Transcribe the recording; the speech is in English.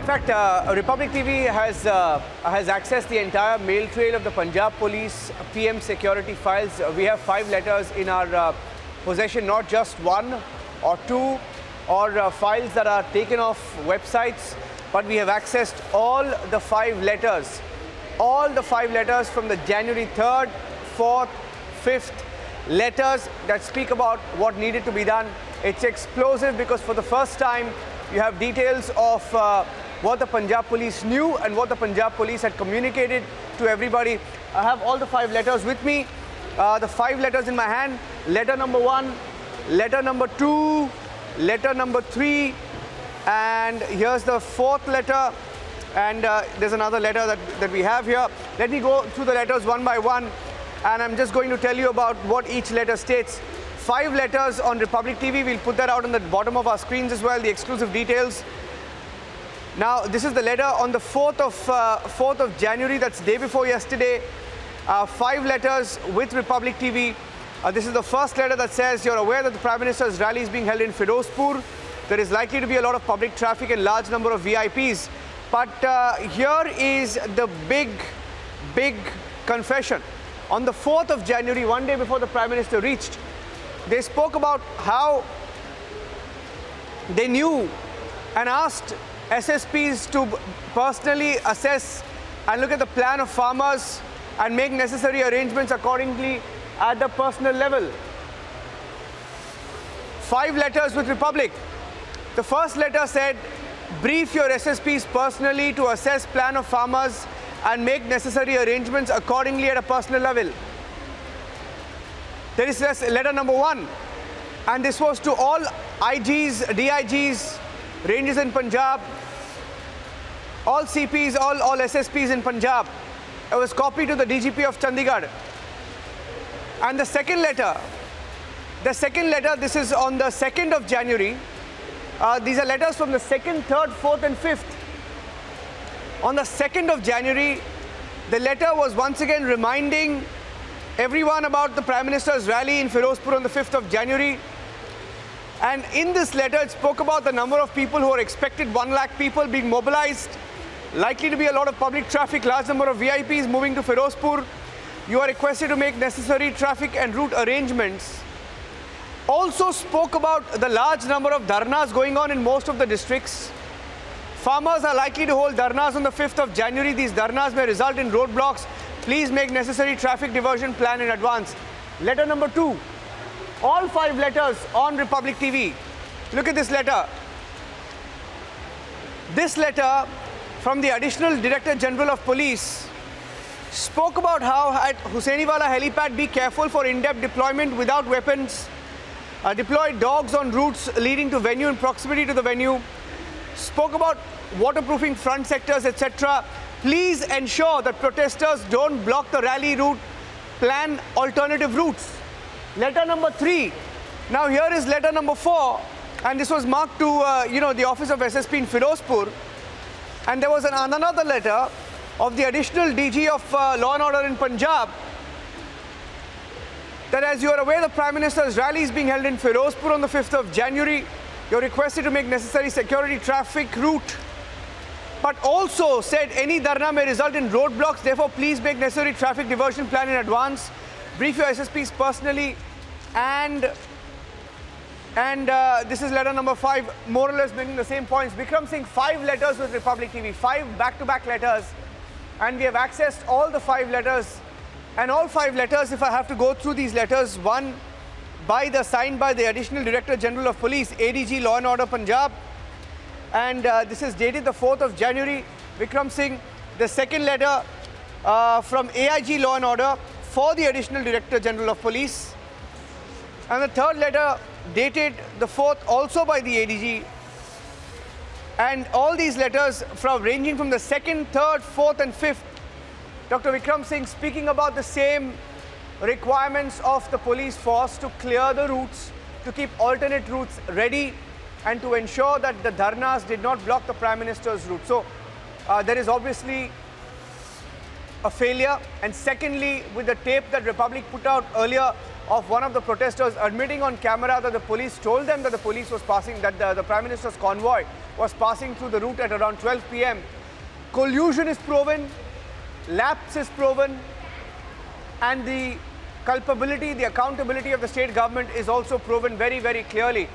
In fact, Republic TV has accessed the entire mail trail of the Punjab Police PM security files. We have 5 letters in our possession, not just 1 or 2 or files that are taken off websites, but we have accessed all the 5 letters. All the 5 letters from the January 3rd, 4th, 5th letters that speak about what needed to be done. It's explosive because for the first time you have details of what the Punjab Police knew and what the Punjab Police had communicated to everybody. I have all the 5 letters with me. The 5 letters in my hand. Letter number 1, letter number 2, letter number 3, and here's the 4th letter. And there's another letter that we have here. Let me go through the letters one by one, and I'm just going to tell you about what each letter states. 5 letters on Republic TV. We'll put that out on the bottom of our screens as well, the exclusive details. Now, this is the letter on the 4th of January, that's day before yesterday. 5 letters with Republic TV. This is the first letter that says, you're aware that the Prime Minister's rally is being held in Firozpur. There is likely to be a lot of public traffic and large number of VIPs. But here is the big confession. On the 4th of January, one day before the Prime Minister reached, they spoke about how they knew and asked SSPs to personally assess and look at the plan of farmers and make necessary arrangements accordingly at the personal level. 5 letters with Republic. The first letter said, brief your SSPs personally to assess plan of farmers and make necessary arrangements accordingly at a personal level. There is letter number 1, and this was to all IGs, DIGs, ranges in Punjab, all CPs, all SSPs in Punjab. It was copied to the DGP of Chandigarh. And the second letter, this is on the 2nd of January. These are letters from the 2nd, 3rd, 4th and 5th. On the 2nd of January, the letter was once again reminding everyone about the Prime Minister's rally in Firozpur on the 5th of January. And in this letter, it spoke about the number of people who are expected, 1 lakh people being mobilized, likely to be a lot of public traffic, large number of VIPs moving to Firozpur. You are requested to make necessary traffic and route arrangements. Also spoke about the large number of dharnas going on in most of the districts. Farmers are likely to hold dharnas on the 5th of January. These dharnas may result in roadblocks. Please make necessary traffic diversion plan in advance. Letter number 2. All 5 letters on Republic TV. Look at this letter. This letter from the Additional Director General of Police spoke about how at Hussainiwala helipad be careful for in-depth deployment without weapons. Deploy dogs on routes leading to venue in proximity to the venue. Spoke about waterproofing front sectors, etc. Please ensure that protesters don't block the rally route. Plan alternative routes. Letter number 3. Now here is letter number 4, and this was marked to the office of SSP in Firozpur. And there was another letter of the additional DG of Law and Order in Punjab, that as you are aware, the Prime Minister's rally is being held in Firozpur on the 5th of January. You're requested to make necessary security traffic route. But also said any dharna may result in roadblocks, therefore please make necessary traffic diversion plan in advance. Brief your SSPs personally. And this is letter number 5, more or less making the same points. Vikram Singh, 5 letters with Republic TV, 5 back-to-back letters. And we have accessed all the 5 letters. And all 5 letters, if I have to go through these letters, one signed by the Additional Director General of Police, ADG Law and Order Punjab. And this is dated the 4th of January, Vikram Singh. The second letter from AIG Law and Order for the Additional Director General of Police. And the third letter dated the 4th, also by the ADG. And all these letters ranging from the 2nd, 3rd, 4th and 5th. Dr. Vikram Singh speaking about the same requirements of the police force to clear the routes, to keep alternate routes ready, and to ensure that the dharnas did not block the Prime Minister's route. So there is obviously a failure. And secondly, with the tape that Republic put out earlier of one of the protesters admitting on camera that the police told them that the police was passing, that the Prime Minister's convoy was passing through the route at around 12 p.m. Collusion is proven, lapse is proven, and the culpability, the accountability of the state government is also proven very, very clearly.